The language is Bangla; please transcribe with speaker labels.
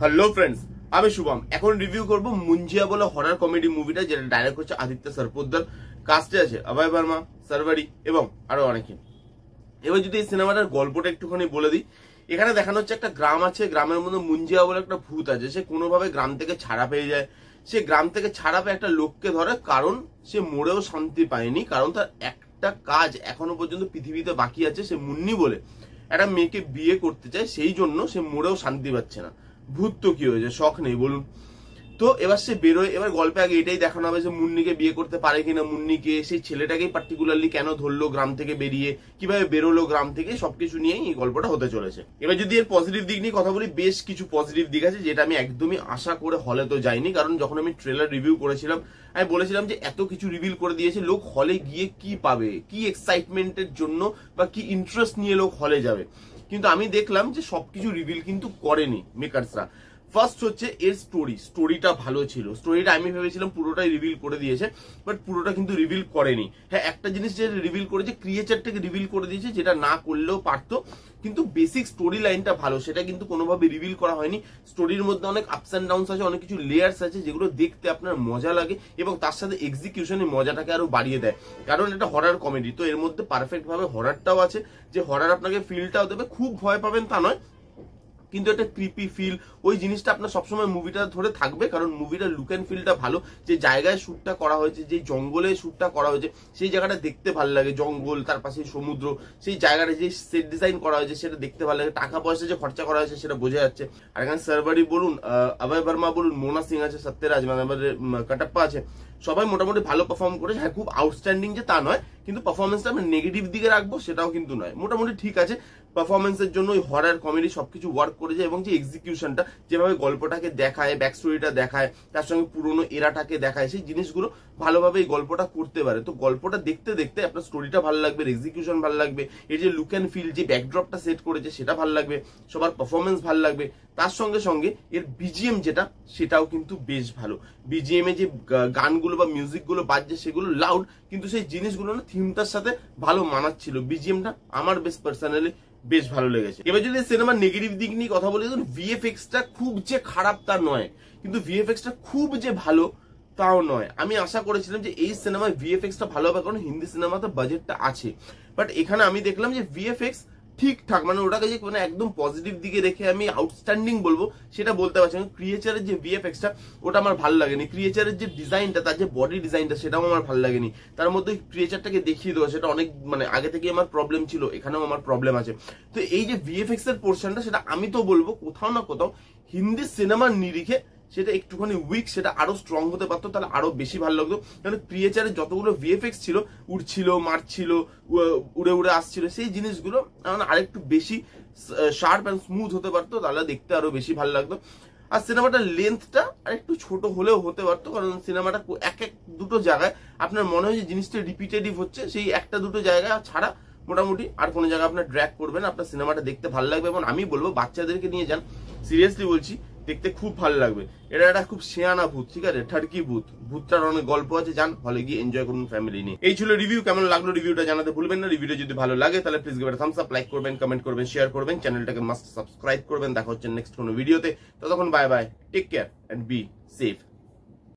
Speaker 1: হ্যালো ফ্রেন্ডস, আমি শুভম। এখন রিভিউ করব মুঞ্জিয়া বলে হরর কমেডি মুভিটা, যেটা ডাইরেক্ট হচ্ছে আদিত্য সরপোদ্দার। কাস্টে আছে অভয় বর্মা, সারবারি এবং আরো অনেকে। এবার যদি এই সিনেমাটার গল্পটা একটুখানি বলে দিই, এখানে দেখানো হচ্ছে একটা গ্রাম আছে, গ্রামের মধ্যে মুঞ্জিয়া বলে একটা ভূত আছে। সে কোনোভাবে গ্রাম থেকে ছাড়া পেয়ে যায়। সে গ্রাম থেকে ছাড়া পেয়ে একটা লোককে ধরে, কারণ সে মরেও শান্তি পায়নি, কারণ তার একটা কাজ এখনো পর্যন্ত পৃথিবীতে বাকি আছে। সে মুন্নি বলে একটা মেয়েকে বিয়ে করতে চায়, সেই জন্য সে মরেও শান্তি পাচ্ছে না। ভূত তো কি হয়েছে, শখ নেই বলুন। তো এবার সে বেরোয়। এবার গল্পে আগে এটাই দেখানো হবে যে মুন্নিকে বিয়ে করতে পারে কিনা, মুন্নিকে সেই ছেলেটাকেই পার্টিকুলারলি কেন ধরলো গ্রাম থেকে বেরিয়ে, কিভাবে বেরোলো গ্রাম থেকে, সবকিছু নিয়েই এই গল্পটা হতে চলেছে। এবার যদি এর পজিটিভ দিক নিয়ে কথা বলি, বেশ কিছু পজিটিভ দিক আছে, যেটা আমি একদমই আশা করে হলে তো যাইনি। কারণ যখন আমি ট্রেলার রিভিউ করেছিলাম, আমি বলেছিলাম যে এত কিছু রিভিল করে দিয়েছে, লোক হলে গিয়ে কি পাবে, কি এক্সাইটমেন্টের জন্য বা কি ইন্টারেস্ট নিয়ে লোক হলে যাবে। কিন্তু আমি দেখলাম যে সবকিছু রিভিল কিন্তু করেনি মেকার্সরা। ফার্স্ট হচ্ছে এর স্টোরিটা ভালো ছিল। স্টোরিটা আমি ভেবেছিলাম পুরোটাই রিভিল করে দিয়েছে, বাট পুরোটা কিন্তু রিভিল করেনি। হ্যাঁ, একটা জিনিস যে রিভিল করেছে, ক্রিয়েচারটাকে রিভিল করে দিয়েছে, যেটা না করলেও পারতো। কিন্তু বেসিক স্টোরি লাইনটা ভালো, সেটা কিন্তু কোনোভাবে রিভিল করা হয়নি। স্টোরির মধ্যে অনেক আপস অ্যান্ড ডাউনস আছে, অনেক কিছু লেয়ার্স আছে, যেগুলো দেখতে আপনার মজা লাগে এবং তার সাথে এক্সিকিউশনের মজাটাকে আরো বাড়িয়ে দেয়। কারণ এটা হরর কমেডি, তো এর মধ্যে পারফেক্ট ভাবে হররটাও আছে, যে হরর আপনাকে ফিলটাও দেবে। খুব ভয় পাবেন তা নয়, কিন্তু একটা ক্রিপি ফিল, ওই জিনিসটা আপনার সবসময় মুভিটা ধরে থাকবে। কারণ মুভিটার লুক অ্যান্ড ফিলটা ভালো। যে জায়গায় শুটটা করা হয়েছে, যে জঙ্গলে শুটটা করা হয়েছে, সেই জায়গাটা দেখতে ভালো লাগে। জঙ্গল, তার পাশে সমুদ্র, সেই জায়গাটা যে সেট ডিজাইন করা হয়েছে সেটা দেখতে ভালো লাগে। টাকা পয়সা যে খরচা করা হয়েছে সেটা বোঝা যাচ্ছে। আর এখানে সারবারি বলুন, অভয় বর্মা বলুন, মোনা সিং আছে, সত্যরাজ মানে আমাদের কাটাপ্পা আছে, সবাই মোটামুটি ভালো পারফর্ম করেছে। হ্যাঁ, খুব আউটস্ট্যান্ডিং যে তা নয়, কিন্তু পারফরমেন্সটা আমি নেগেটিভ দিকে রাখবো সেটাও কিন্তু নয়, মোটামুটি ঠিক আছে। পারফরমেন্সের জন্য ওই হরর কমেডি সবকিছু ওয়ার্ক করেছে, এবং যে এক্সিকিউশনটা, যেভাবে গল্পটাকে দেখায়, ব্যাক স্টোরিটা দেখায়, তার সঙ্গে পুরোনো এরাটাকে দেখায়, সেই জিনিসগুলো ভালোভাবে এই গল্পটা করতে পারে। তো গল্পটা দেখতে দেখতে আপনার স্টোরিটা ভালো লাগবে, এক্সিকিউশন ভালো লাগবে, এই যে লুক অ্যান্ড ফিল, যে ব্যাকড্রপটা সেট করেছে সেটা ভালো লাগবে, সবার পারফরমেন্স ভালো লাগবে। তার সঙ্গে সঙ্গে এর বিজিএম যেটা, সেটাও কিন্তু বেশ ভালো। বিজিএম এ যে গানগুলো বা মিউজিকগুলো বাজছে সেগুলো লাউড, কিন্তু সেই জিনিসগুলো না থিমটার সাথে ভালো মানাচ্ছিল। বিজিএমটা আমার বেশ পার্সোনালি বেশ ভালো লেগেছে। এবার যদি সিনেমার নেগেটিভ দিক নিয়ে কথা বলি, দেখুন ভিএফএক্সটা খুব যে খারাপ তা নয়, কিন্তু ভিএফএক্সটা খুব যে ভালো তাও নয়। আমি আশা করেছিলাম যে এই সিনেমায় ভিএফএক্সটা ভালো হবে, কারণ হিন্দি সিনেমাতে বাজেটটা আছে। বাট এখানে আমি দেখলাম যে ভিএফএক্স ঠিকঠাক, মানে ওটাকে যে মানে একদম পজিটিভ দিকে রেখে আমি আউটস্ট্যান্ডিং বলবো সেটা বলতে পারছি না। ক্রিয়েচারের যে ভিএফএক্সটা, ওটা আমার ভালো লাগেনি। ক্রিয়েচারের যে ডিজাইনটা, তার যে বডি ডিজাইনটা, সেটাও আমার ভালো লাগেনি। তার মধ্যে ক্রিয়েচারটাকে দেখিয়ে দেওয়া, সেটা অনেক মানে আগে থেকে আমার প্রবলেম ছিল, এখানেও আমার প্রবলেম আছে। তো এই যে ভিএফএক্স এর পোর্শনটা, সেটা আমি তো বলবো কোথাও না কোথাও হিন্দি সিনেমার নিরিখে সেটা একটুখানি উইক, সেটা আরো স্ট্রং হতে পারতো, তাহলে আরো বেশি ভালো লাগতো। কারণ ক্রিয়েচারের যতগুলো ভিএফএক্স ছিল, উড়ছিল, মারছিল, উড়ে উড়ে আসছিল, সেই জিনিসগুলো আরেকটু বেশি শার্প অ্যান্ড স্মুথ হতে পারতো, তাহলে দেখতে আরো বেশি ভালো লাগতো। আর সিনেমাটার লেন্থটা আর একটু ছোট হলেও হতে পারতো, কারণ সিনেমাটা এক দুটো জায়গায় আপনার মনে হয় যে জিনিসটা রিপিটেটিভ হচ্ছে, সেই একটা দুটো জায়গা ছাড়া মোটামুটি আর কোনো জায়গায় আপনার ড্র্যাগ করবে না। আপনার সিনেমাটা দেখতে ভালো লাগবে, এবং আমি বলবো বাচ্চাদেরকে নিয়ে যান, সিরিয়াসলি বলছি, দেখতে খুব ভালো লাগবে। এটা একটা খুব শেয়ানা ভূত, ঠিক আছে, ঠারকি ভূত, ভূতটার অনেক গল্প আছে, যান হলে গিয়ে এনজয় করুন ফ্যামিলি নিয়ে। এই ছিল রিভিউ। কেমন লাগলো রিভিউটা জানাতে ভুলবেন না। রিভিউটা যদি ভালো লাগে তাহলে please give it a Thums up, like করবেন, কমেন্ট করবেন, শেয়ার করবেন, চ্যানেলটাকে মাস্ট সাবস্ক্রাইব করবেন। দেখা হচ্ছে নেক্সট কোনো ভিডিওতে। ততক্ষণ bye bye, take care and be safe.